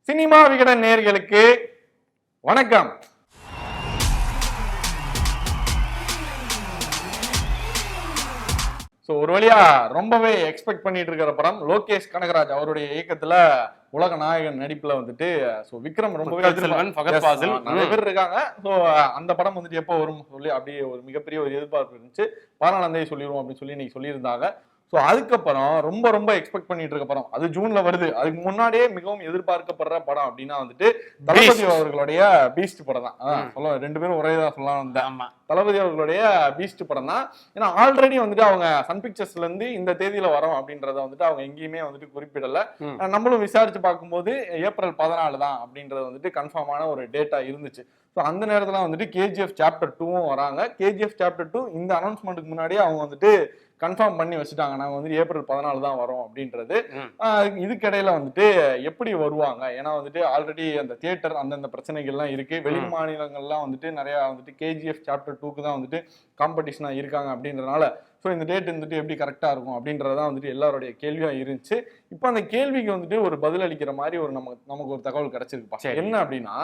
Cinema Vikatan நேயர்களுக்கு வணக்கம். ஒரு வழியா ரொம்பவே எக்ஸ்பெக்ட் பண்ணிட்டு இருக்கிற படம் லோகேஷ் கனகராஜ் அவருடைய இயக்கத்துல உலக நாயகன் நடிப்புல வந்துட்டு விக்ரம் ரொம்பவே நிறைய பேர் இருக்காங்க. அந்த படம் வந்துட்டு எப்போ வரும் சொல்லி அப்படியே ஒரு மிகப்பெரிய ஒரு எதிர்பார்ப்பு இருந்துச்சு. 14ஆம் தேதி சொல்லிடுவோம் அப்படின்னு சொல்லி இன்னைக்கு சொல்லியிருந்தாங்க. அதுக்கப்புறம் ரொம்ப ரொம்ப எக்ஸ்பெக்ட் பண்ணிட்டு இருக்க படம் அது ஜூன்ல வருது. அதுக்கு முன்னாடியே மிகவும் எதிர்பார்க்கப்படுற படம் அப்படின்னா வந்துட்டு தளபதி அவர்களுடைய பீஸ்ட் படம் தான். சொல்ல ரெண்டு பேரும் ஒரே தான் சொல்லலாம் வந்தேன். தளபதி அவர்களுடைய பீஸ்ட் படம் தான். ஏன்னா ஆல்ரெடி வந்துட்டு அவங்க சன் பிக்சர்ஸ்ல இருந்து இந்த தேதியில வரோம் அப்படின்றத வந்துட்டு அவங்க எங்கேயுமே வந்துட்டு குறிப்பிடல. நம்மளும் விசாரிச்சு பார்க்கும்போது ஏப்ரல் 14 தான் அப்படின்றது வந்துட்டு கன்ஃபார்மான ஒரு டேட்டா இருந்துச்சு. அந்த நேரத்துல வந்துட்டு கேஜிஎஃப் சாப்டர் 2 வராங்க. கேஜிஎஃப் சாப்டர் 2 இந்த அனௌன்ஸ்மெண்ட்டுக்கு முன்னாடியே அவங்க வந்துட்டு கன்ஃபார்ம் பண்ணி வச்சுட்டாங்க, நாங்க வந்து ஏப்ரல் 14 தான் வரோம் அப்படின்றது. இதுக்கிடையில வந்துட்டு எப்படி வருவாங்க, ஏன்னா வந்துட்டு ஆல்ரெடி அந்த தியேட்டர் அந்தந்த பிரச்சனைகள்லாம் இருக்கு. வெளி மாநிலங்கள்லாம் வந்துட்டு நிறைய வந்துட்டு கேஜிஎஃப் சாப்டர் 2க்கு தான் வந்துட்டு காம்படிஷனா இருக்காங்க அப்படின்றதுனால இந்த டேட் வந்துட்டு எப்படி கரெக்டா இருக்கும் அப்படின்றதான் வந்துட்டு எல்லாருடைய கேள்வியா இருந்துச்சு. இப்போ அந்த கேள்விக்கு வந்துட்டு ஒரு பதில் அளிக்கிற மாதிரி ஒரு நமக்கு ஒரு தகவல் கிடைச்சிருக்கு. என்ன அப்படின்னா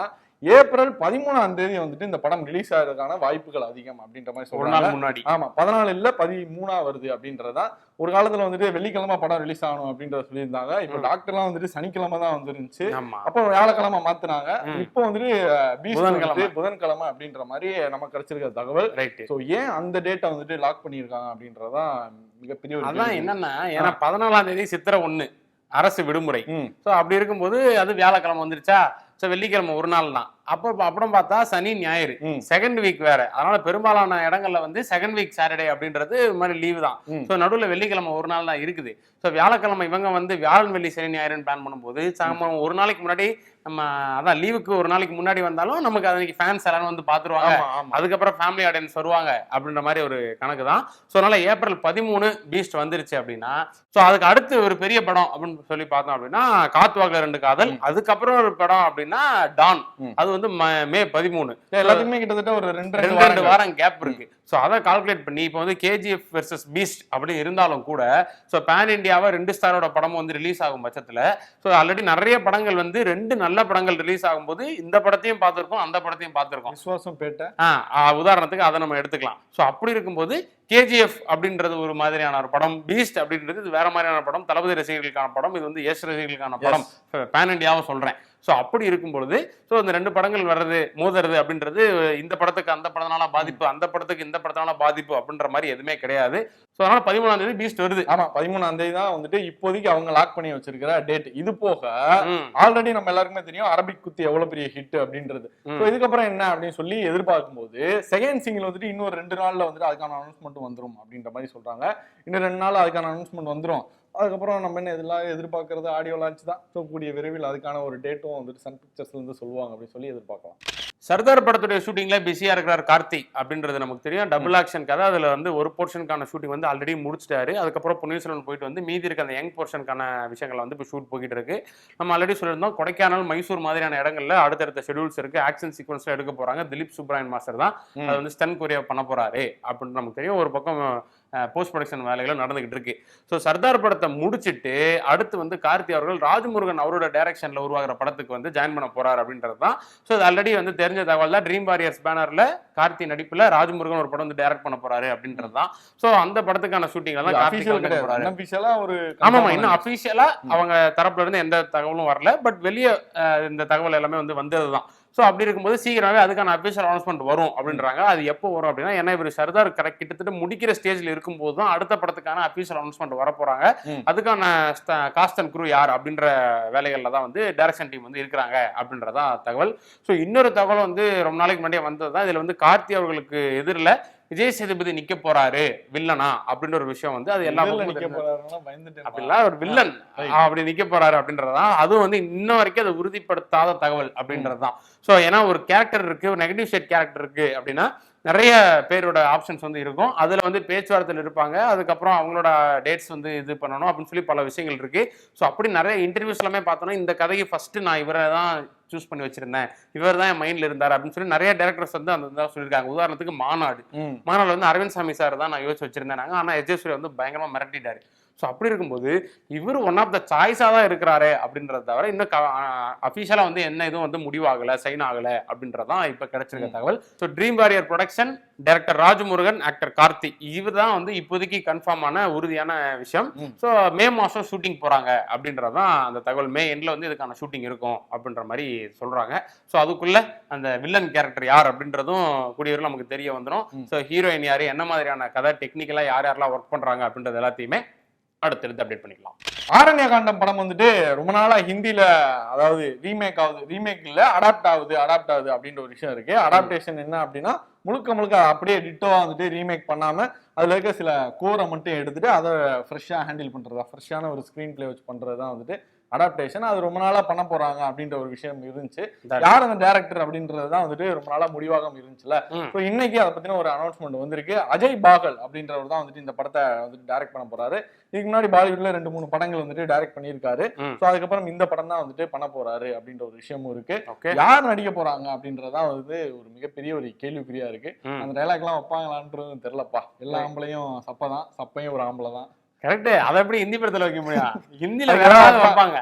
ஏப்ரல் 13ஆம் தேதி வந்துட்டு இந்த படம் ரிலீஸ் ஆகிறதுக்கான வாய்ப்புகள் அதிகம் அப்படின்ற மாதிரி சொல்றாங்க. முன்னாடி 14 இல்ல 13 வருது அப்படின்றதான். ஒரு காலத்துல வந்துட்டு வெள்ளிக்கிழமை படம் ரிலீஸ் ஆகணும் அப்படின்றத சொல்லியிருந்தாங்க. இப்ப டாக்டர்லாம் வந்துட்டு சனிக்கிழமை தான் வந்துருந்துச்சு. அப்போ வியாழக்கிழமை மாத்தினாங்க. இப்போ வந்துட்டு புதன்கிழமை அப்படின்ற மாதிரி நமக்கு கிடைச்சிருக்கிற தகவல். ஏன் அந்த டேட்டை வந்துட்டு லாக் பண்ணியிருக்காங்க அப்படின்றதான் மிகப்பெரிய அதான் என்னன்னா, ஏன்னா 14ஆம் தேதி சித்திரை 1 அரசு விடுமுறை. அப்படி இருக்கும்போது அது வியாழக்கிழமை வந்துருச்சா, வெள்ளிக்கிழமை ஒரு நாள் தான். அப்போ அப்புறம் பார்த்தா சனி ஞாயிறு செகண்ட் வீக் வேற. அதனால பெரும்பாலான இடங்கள்ல வந்து செகண்ட் வீக் சாட்டர்டே அப்படின்றது மாதிரி லீவு தான். நடுவில் வெள்ளிக்கிழமை ஒரு நாள் தான் இருக்குது. வியாழக்கிழமை இவங்க வந்து வியாழன் வெள்ளி சனி ஞாயிறுன்னு பிளான் பண்ணும்போது ஒரு நாளைக்கு முன்னாடி நம்ம அதான் லீவுக்கு ஒரு நாளைக்கு முன்னாடி வந்தாலும் நமக்கு அன்னைக்கு ஃபேன்ஸ் எல்லாரும் வந்து பாத்துருவாங்க. அதுக்கப்புறம் ஃபேமிலி ஆடியன்ஸ் வருவாங்க அப்படின்ற மாதிரி ஒரு கணக்கு தான். அதனால ஏப்ரல் 13 பீஸ்ட் வந்துருச்சு அப்படின்னா அதுக்கு அடுத்து ஒரு பெரிய படம் அப்படின்னு சொல்லி பார்த்தோம் அப்படின்னா காத்துவாக்குல 2 காதல். அதுக்கப்புறம் ஒரு படம் அப்படின்னா டான். அது வந்து மே 13. எல்லாத்துக்குமே கிட்டத்தட்ட ஒரு 2 வாரம் கேப் இருக்கு. அதை கால்குலேட் பண்ணி இப்போ வந்து கேஜிஎஃப் வெர்சஸ் பீஸ்ட் அப்படி இருந்தாலும் கூட பேன் இண்டியாவை 2 ஸ்டாரோட படமும் வந்து ரிலீஸ் ஆகும் பட்சத்துல ஆல்ரெடி நிறைய படங்கள் வந்து 2 நல்ல படங்கள் ரிலீஸ் ஆகும்போது இந்த படத்தையும் பார்த்திருக்கோம், அந்த படத்தையும் பார்த்திருக்கோம். விசுவாசம் பேட்ட உதாரணத்துக்கு அதை நம்ம எடுத்துக்கலாம். அப்படி இருக்கும்போது கேஜிஎஃப் அப்படின்றது ஒரு மாதிரியான ஒரு படம், பீஸ்ட் அப்படின்றது இது வேற மாதிரியான படம், தளபதி ரசிகர்களுக்கான படம், இது வந்து எஸ் ரசிகர்களுக்கான படம், பேன் இண்டியாவும் சொல்றேன். அப்படி இருக்கும் பொழுது இந்த 2 படங்கள் வர்றது மோதுறது அப்படின்றது இந்த படத்துக்கு அந்த படத்தினால பாதிப்பு, அந்த படத்துக்கு இந்த படத்தினால பாதிப்பு அப்படின்ற மாதிரி எதுவுமே கிடையாது. அதனால 13ஆம் தேதி பீஸ்ட் வருது. ஆமா, 13ஆம் தேதி தான் வந்துட்டு இப்போதைக்கு அவங்க லாக் பண்ணி வச்சிருக்கிற டேட். இது போக ஆல்ரெடி நம்ம எல்லாருக்குமே தெரியும் அரபிக் குத்தி எவ்வளவு பெரிய ஹிட் அப்படின்றது. இதுக்கப்புறம் என்ன அப்படின்னு சொல்லி எதிர்பார்க்கும் போது செகண்ட் சிங்கிள் வந்துட்டு இன்னொரு 2 நாள்ல வந்துட்டு அதுக்கான அனௌன்ஸ்மெண்ட் வந்துரும் அப்படின்ற மாதிரி சொல்றாங்க. இன்னும் 2 நாள் அதுக்கான அனௌன்ஸ்மெண்ட் வந்துரும். அதுக்கப்புறம் நம்ம என்ன இதெல்லாம் எதிர்பார்க்கறது ஆடியோ லான்ச் தான். கூடிய விரைவில் அதுக்கான ஒரு டேட்டும் வந்துட்டு சன் பிக்சர்ஸ்ல இருந்து சொல்லுவாங்க அப்படின்னு சொல்லி எதிர்பார்க்கலாம். சர்தார் படத்துடைய ஷூட்டிங்ல பிஸியா இருக்கிறார் கார்த்தி அப்படின்றது நமக்கு தெரியும். டபுள் ஆக்ஷன் கதை. அதுல வந்து ஒரு போர்ஷனுக்கான ஷூட்டிங் வந்து ஆல்ரெடி முடிச்சிட்டாரு. அதுக்கப்புறம் பொன்னியின் போயிட்டு வந்து மீதி இருக்க அந்த யங் போர்ஷனுக்கான விஷயங்களை வந்து இப்போ ஷூட் போய்கிட்டு இருக்கு. நம்ம ஆல்ரெடி சொல்லியிருந்தோம், கொடைக்கானல் மைசூர் மாதிரியான இடங்கள்ல அடுத்தடுத்த ஷெடியூல்ஸ் இருக்கு. ஆக்ஷன் சீக்வன்ஸ்ல எடுக்க போறாங்க. திலீப் சுப்ராயன் மாஸ்டர் தான் அது வந்து ஸ்டன் கொரியா பண்ண போறாரு அப்படின்னு நமக்கு தெரியும். ஒரு பக்கம் போஸ்ட் ப்ரொடக்ஷன் வேலைகளும் நடந்துகிட்டு இருக்கு. சர்தார் படத்தை முடிச்சுட்டு அடுத்து வந்து கார்த்தி அவர்கள் ராஜ்முருகன் அவரோட டைரக்ஷன்ல உருவாகிற படத்துக்கு வந்து ஜாயின் பண்ண போறாரு அப்படின்றது தான். அது ஆல்ரெடி வந்து தெரிஞ்ச தகவல் தான். ட்ரீம் வாரியர்ஸ் பேனர்ல கார்த்தி நடிப்புல ராஜ்முருகன் ஒரு படம் வந்து டைரக்ட் பண்ண போறாரு அப்படின்றது தான். அந்த படத்துக்கான ஷூட்டிங் எல்லாம் இன்னும் அபிஷியலா அவங்க தரப்புல இருந்து எந்த தகவலும் வரல. பட் வெளியே இந்த தகவல் எல்லாமே வந்து வந்ததுதான். அப்படி இருக்கும்போது சீக்கிரமே அதுக்கான அபிஷியல் அனௌன்ஸ்மெண்ட் வரும் அப்படின்றாங்க. அது எப்போ வரும் அப்படின்னா, ஏன்னா இவர் சர்தார் கிட்டத்தட்ட முடிக்கிற ஸ்டேஜ்ல இருக்கும்போது தான் அடுத்த படத்துக்கான அபிஷியல் அனௌன்ஸ்மெண்ட் வர போறாங்க. அதுக்கான காஸ்ட் அண்ட் க்ரூ யார் அப்படின்ற வேலைகள்ல தான் வந்து டைரக்ஷன் டீம் வந்து இருக்கிறாங்க அப்படின்றதான் தகவல். இன்னொரு தகவல் வந்து ரொம்ப நாளைக்கு முன்னாடியே வந்ததுதான். இதுல வந்து கார்த்தி அவர்களுக்கு எதிரில் விஜய் சேதுபதி நிக்க போறாரு வில்லனா அப்படின்ற ஒரு விஷயம் வந்து அது எல்லாமே அப்படிலாம் ஒரு வில்லன் அப்படி நிக்க போறாரு அப்படின்றதுதான். அதுவும் வந்து இன்னும் வரைக்கும் அதை உறுதிப்படுத்தாத தகவல் அப்படின்றதுதான். ஏன்னா ஒரு கேரக்டர் இருக்கு, ஒரு நெகட்டிவ் ஷேட் கேரக்டர் இருக்கு அப்படின்னா நிறைய பேரோட ஆப்ஷன்ஸ் வந்து இருக்கும். அதுல வந்து பேச்சுவார்த்தையில் இருப்பாங்க. அதுக்கப்புறம் அவங்களோட டேட்ஸ் வந்து இது பண்ணணும் அப்படின்னு சொல்லி பல விஷயங்கள் இருக்கு. அப்படி நிறைய இன்டர்வியூஸ் எல்லாமே பார்த்தோம்னா இந்த கதைக்கு ஃபர்ஸ்ட் நான் இவரை தான் சூஸ் பண்ணி வச்சிருந்தேன், இவர் தான் என் மைண்ட்ல இருந்தார் அப்படின்னு சொல்லி நிறைய டைரக்டர்ஸ் வந்து அந்த சொல்லியிருக்காங்க. உதாரணத்துக்கு மாநாடு வந்து அரவிந்த் சாமி சார் தான் நான் யோசிச்சு வச்சிருந்தேன். ஆனா எஜேஸ்வரி வந்து பயங்கரமா மிரட்டிட்டாரு. ஸோ அப்படி இருக்கும்போது இவர் ஒன் ஆஃப் த சாய்ஸாக தான் இருக்கிறாரு அப்படின்றத தவிர இன்னும் அஃபிஷியலாக வந்து என்ன எதுவும் வந்து முடிவாகலை, சைன் ஆகலை அப்படின்றதான் இப்போ கிடைச்சிருக்க தகவல். So dream warrior production, director Rajamurugan, actor Karthi, இவர் தான் வந்து இப்போதைக்கு கன்ஃபார்ம் ஆன உறுதியான விஷயம். ஸோ மே மாதம் ஷூட்டிங் போகிறாங்க அப்படின்றதான் அந்த தகவல். மே எண்டில் வந்து இதுக்கான ஷூட்டிங் இருக்கும் அப்படின்ற மாதிரி சொல்கிறாங்க. ஸோ அதுக்குள்ள அந்த வில்லன் கேரக்டர் யார் அப்படின்றதும் கூடியவரை நமக்கு தெரிய வந்துடும். ஸோ ஹீரோயின் யார், என்ன மாதிரியான கதை, டெக்னிக்கலாக யார் யாரெல்லாம் ஒர்க் பண்ணுறாங்க அப்படின்றது எல்லாத்தையுமே அடுத்தடுத்து அப்டேட் பண்ணிக்கலாம். ஆரண்ய காண்டம் படம் வந்துட்டு ரொம்ப நாளா ஹிந்தில, அதாவது ரீமேக் ஆகுது, ரீமேக் இல்ல அடாப்ட் ஆகுது அப்படின்ற ஒரு விஷயம் இருக்கு. அடாப்டேஷன் என்ன அப்படின்னா முழுக்க முழுக்க அப்படியே டிட்டோவா வந்துட்டு ரீமேக் பண்ணாம அதுல இருக்க சில கோரை மட்டும் எடுத்துட்டு அதை ஃப்ரெஷ்ஷா ஹேண்டில் பண்றதா, ஃப்ரெஷ்ஷான ஒரு ஸ்கிரீன் பிளே வச்சு பண்றதுதான் வந்துட்டு அடாப்டேஷன். அது ரொம்ப நாளா பண்ண போறாங்க அப்படின்ற ஒரு விஷயம் இருந்துச்சு. யார் அந்த டைரக்டர் அப்படின்றதுதான் வந்துட்டு ரொம்ப நாளா முடிவாக இருந்துச்சுல. ஸோ இன்னைக்கு அதை பத்தின ஒரு அனௌன்ஸ்மெண்ட் வந்திருக்கு. அஜய் பாகல் அப்படின்றவர் தான் வந்துட்டு இந்த படத்தை வந்துட்டு டைரக்ட் பண்ண போறாரு. இதுக்கு முன்னாடி பாலிவுட்ல 2-3 படங்கள் வந்துட்டு டைரக்ட் பண்ணியிருக்காரு. ஸோ அதுக்கப்புறம் இந்த படம் தான் வந்துட்டு பண்ண போறாரு அப்படின்ற ஒரு விஷயமும் இருக்கு. யார் நடிக்க போறாங்க அப்படின்றதான் வந்து ஒரு மிகப்பெரிய ஒரு கேள்விக்குறியா இருக்கு. அந்த டைலாக் எல்லாம் வைப்பாங்களான்றது தெரியலப்பா. எல்லா ஆம்பளையும் சப்பதான், சப்பையும் ஒரு ஆம்பளை தான். கரெக்ட். அதை எப்படி ஹிந்தி படத்துல வைக்க முடியும்? ஹிந்தில வைப்பாங்க.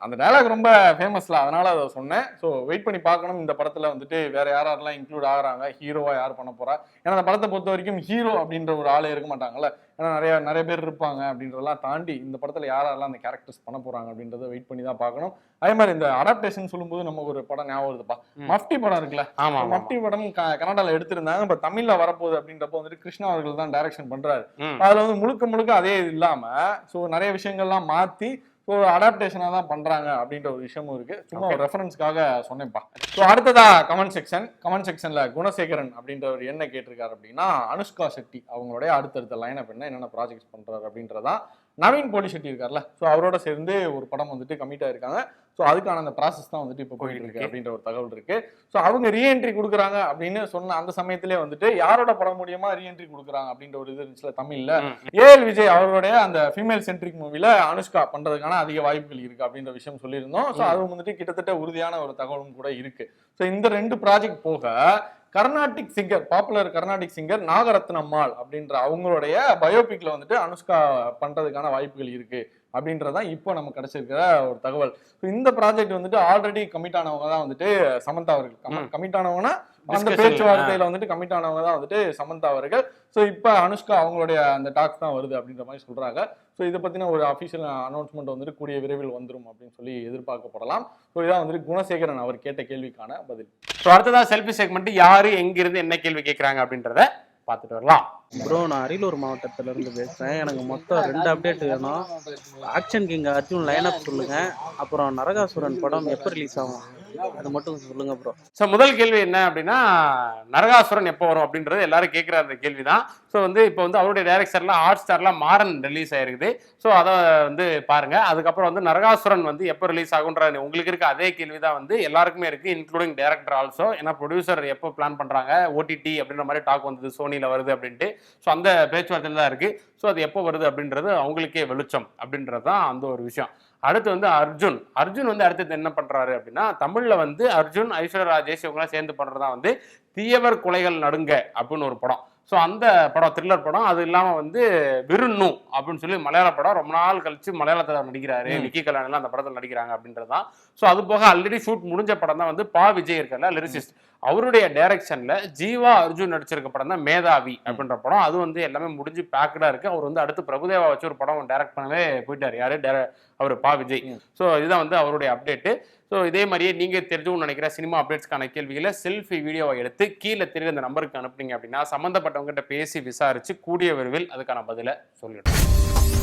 அந்த டயலாக் ரொம்ப ஃபேமஸ்ல, அதனால அதை சொன்னேன். ஸோ வெயிட் பண்ணி பார்க்கணும். இந்த படத்துல வந்துட்டு வேற யாரெல்லாம் இன்க்ளூட் ஆகுறாங்க, ஹீரோவா யார் பண்ண போறா. ஏன்னா அந்த படத்தை பொறுத்த வரைக்கும் ஹீரோ அப்படின்ற ஒரு ஆளே இருக்க மாட்டாங்கல்ல. ஏன்னா நிறைய பேர் இருப்பாங்க அப்படின்றதெல்லாம் தாண்டி இந்த படத்துல யாரெல்லாம் அந்த கேரக்டர்ஸ் பண்ண போறாங்க அப்படின்றத வெயிட் பண்ணி தான் பார்க்கணும். அதே மாதிரி இந்த அடாப்டேஷன் சொல்லும்போது நமக்கு ஒரு படம் ஞாபகம் வருதுப்பா, மஃப்டி படம் இருக்குல்ல. மஃப்டி படம் கன்னடால எடுத்திருந்தாங்க. இப்ப தமிழ்ல வரப்போகுது அப்படின்றப்போ வந்துட்டு கிருஷ்ணா அவர்கள் தான் டைரக்ஷன் பண்றாரு. அதுல வந்து முழுக்க அதே இல்லாம சோ நிறைய விஷயங்கள்லாம் மாத்தி ஸோ அடாப்டேஷனாக தான் பண்றாங்க அப்படின்ற ஒரு விஷயமும் இருக்கு. சும்மா ஒரு ரெஃபரன்ஸ்க்காக சொன்னேன்ப்பா. ஸோ அடுத்ததா கமெண்ட் செக்ஷன்ல குணசேகரன் அப்படின்றவர் என்ன கேட்டிருக்காரு அப்படின்னா, அனுஷ்கா ஷெட்டி அவங்களுடைய அடுத்தடுத்த லைனப் என்னென்ன ப்ராஜெக்ட்ஸ் பண்றாரு அப்படின்றதான். நவீன் போலி ஷெட்டி இருக்கார்ல, ஸோ அவரோட சேர்ந்து ஒரு படம் வந்துட்டு கமிட் ஆயிருக்காங்க. ஸோ அதுக்கான அந்த ப்ராசஸ் தான் வந்துட்டு இப்போ போயிட்டு இருக்கு அப்படின்ற ஒரு தகவல் இருக்கு. ஸோ அவங்க ரீஎன்ட்ரி கொடுக்குறாங்க அப்படின்னு சொன்ன அந்த சமயத்திலே வந்துட்டு யாரோட படம் மூலியமா ரீஎன்ட்ரி கொடுக்குறாங்க அப்படின்ற ஒரு இது இருந்துச்சுல தமிழ்ல. ஏஎல் விஜய் அவருடைய அந்த ஃபீமேல் சென்ட்ரிக் மூவில அனுஷ்கா பண்றதுக்கான அதிக வாய்ப்புகள் இருக்கு அப்படின்ற விஷயம் சொல்லியிருந்தோம். ஸோ அது வந்துட்டு கிட்டத்தட்ட உறுதியான ஒரு தகவலும் கூட இருக்கு. ஸோ இந்த 2 ப்ராஜெக்ட் போக Carnatic singer, popular Carnatic singer Nagarathnammal அப்படின்ற அவங்களுடைய பயோபிக்ல வந்துட்டு அனுஷ்கா பண்றதுக்கான வாய்ப்புகள் இருக்கு அப்படின்றதான் இப்போ நமக்கு கிடைச்சிருக்கிற ஒரு தகவல். இந்த ப்ராஜெக்ட் வந்துட்டு ஆல்ரெடி கமிட் ஆனவங்க தான் வந்துட்டு சமந்தா அவர்கள். கமிட் ஆனவங்கன்னா அந்த பேச்சுவார்த்தையில வந்துட்டு கமிட் ஆனவங்க தான் வந்துட்டு சமந்தா அவர்கள். ஸோ இப்போ அனுஷ்கா அவங்களுடைய அந்த டாக்ஸ் தான் வருது அப்படின்ற மாதிரி சொல்றாங்க. ஸோ இதை பத்தின ஒரு அஃபிஷியல் அனௌன்ஸ்மெண்ட் வந்துட்டு கூடிய விரைவில் வந்துடும் அப்படின்னு சொல்லி எதிர்பார்க்கப்படலாம். ஸோ இதான் வந்துட்டு குணசேகரன் அவர் கேட்ட கேள்விக்கான பதில். ஸோ அடுத்ததான் செல்ஃபி செக்மெண்ட், யாரு எங்கிருந்து என்ன கேள்வி கேட்கறாங்க அப்படின்றத பார்த்துட்டு வரலாம். ப்ரோ, நான் அரியலூர் மாவட்டத்துல இருந்து பேசுறேன். எனக்கு மொத்தம் 2 அப்டேட் வேணும். ஆக்ஷன் கிங் அர்ஜுன் லைனப் சொல்லுங்க, அப்புறம் நரகாசுரன் படம் எப்போ ரிலீஸ் ஆகும் அது மட்டும் சொல்லுங்க ப்ரோ. ஸோ முதல் கேள்வி என்ன அப்படின்னா, நரகாசுரன் எப்போ வரும் அப்படின்றது எல்லாரும் கேட்குற அந்த கேள்வி தான். ஸோ வந்து இப்போ வந்து அவருடைய டைரக்ஷன்ல ஹாட் ஸ்டார்ல மாறன் ரிலீஸ் ஆயிருக்குது. ஸோ அதை வந்து பாருங்க. அதுக்கப்புறம் வந்து நரகாசுரன் வந்து எப்போ ரிலீஸ் ஆகுன்ற உங்களுக்கு இருக்க அதே கேள்வி தான் வந்து எல்லாருக்குமே இருக்கு, இன்க்ளூடிங் டைரக்டர் ஆல்சோ. ஏன்னா ப்ரொடியூசர் எப்போ பிளான் பண்றாங்க, ஓடிடி அப்படின்ற மாதிரி டாக் வந்தது, சோனியில வருது அப்படின்ட்டு. ஸோ அந்த பேச்சுவார்த்தையில் தான் இருக்கு. ஸோ அது எப்போ வருது அப்படின்றது அவங்களுக்கே வெளிச்சம் அப்படின்றது தான் அந்த ஒரு விஷயம். அடுத்து வந்து அர்ஜுன் வந்து அடுத்தது என்ன பண்றாரு அப்படின்னா, தமிழ்ல வந்து அர்ஜுன், ஐஸ்வர்யா ராஜேஷ் இவங்களாம் சேர்ந்து பண்றதா வந்து தீயவர் கொலைகள் நடுங்க அப்படின்னு ஒரு படம். ஸோ அந்த படம் த்ரில்லர் படம். அது இல்லாமல் வந்து விருண்ணு அப்படின்னு சொல்லி மலையாள படம், ரொம்ப நாள் கழிச்சு மலையாளத்தில் நடிக்கிறாரு, நிக்கி கல்யாணம் அந்த படத்தில் நடிக்கிறாங்க அப்படின்றதான். ஸோ அது போக ஆல்ரெடி ஷூட் முடிஞ்ச படம் தான் வந்து பா விஜய் இருக்கல லிரிசிஸ்ட், அவருடைய டைரக்ஷன்ல ஜீவா அர்ஜுன் நடிச்சிருக்க படம் தான் மேதாவி அப்படின்ற படம். அது வந்து எல்லாமே முடிஞ்சு பேக்கடா இருக்கு. அவர் வந்து அடுத்து பிரபுதேவா வச்சு ஒரு படம் டைரக்ட் பண்ணவே போயிட்டாரு. யாரு? அவர் பா விஜய். ஸோ இதுதான் வந்து அவருடைய அப்டேட்டு. ஸோ இதே மாதிரியே நீங்க தெரிஞ்சுன்னு நினைக்கிற சினிமா அப்டேட்ஸ்க்கான கேள்விகளை செல்ஃபி வீடியோவை எடுத்து கீழே தெரியுற இந்த நம்பருக்கு அனுப்புனீங்க அப்படின்னா சம்பந்தப்பட்டவங்ககிட்ட பேசி விசாரிச்சு கூடிய விரைவில் அதுக்கான பதிலை சொல்லிடுறோம்.